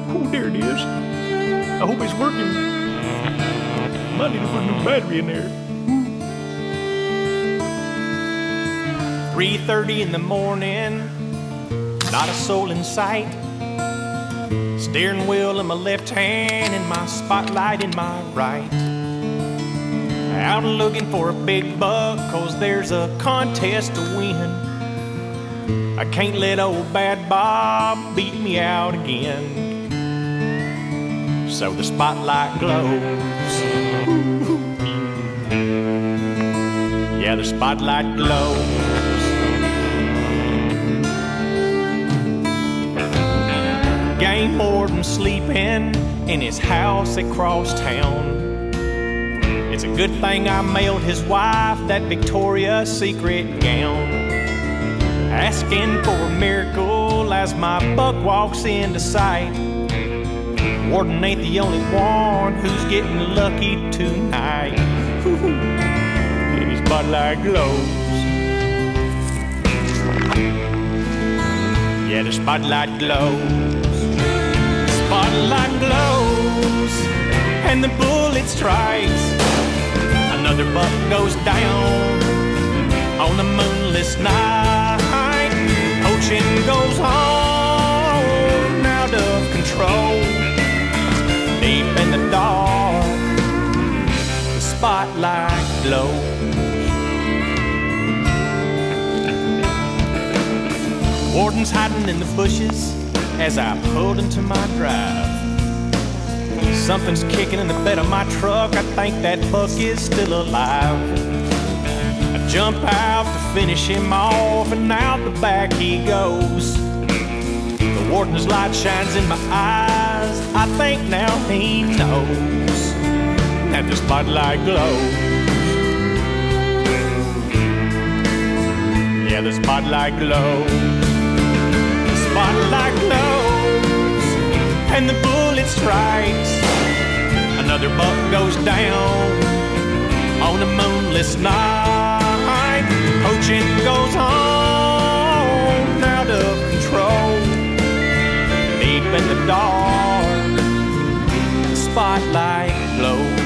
Oh, there it is. I hope it's working. Might need to put a new battery in there. 3:30 in the morning, not a soul in sight. Steering wheel in my left hand and my spotlight in my right. Out looking for a big buck, 'cause there's a contest to win. I can't let old bad Bob beat me out again. So the spotlight glows. Yeah, the spotlight glows. Game warden sleeping in his house across town. It's a good thing I mailed his wife that Victoria's Secret gown. Asking for a miracle as my buck walks into sight. Warden ain't the only one who's getting lucky tonight. And his spotlight glows. Yeah, the spotlight glows. Spotlight glows, and the bullet strikes. Another buck goes down on a moonless night. Poaching goes on out of control. Deep in the dark, the spotlight glows. Warden's hiding in the bushes as I pulled into my drive. Something's kicking in the bed of my truck. I think that buck is still alive. I jump out to finish him off, and out the back he goes. The warden's light shines in my eyes. I think now he knows that the spotlight glows. Yeah, the spotlight glows. Spotlight glows, and the bullet strikes. Another buck goes down on a moonless night. Poaching goes on out of control. Deep in the dark, the spotlight glows.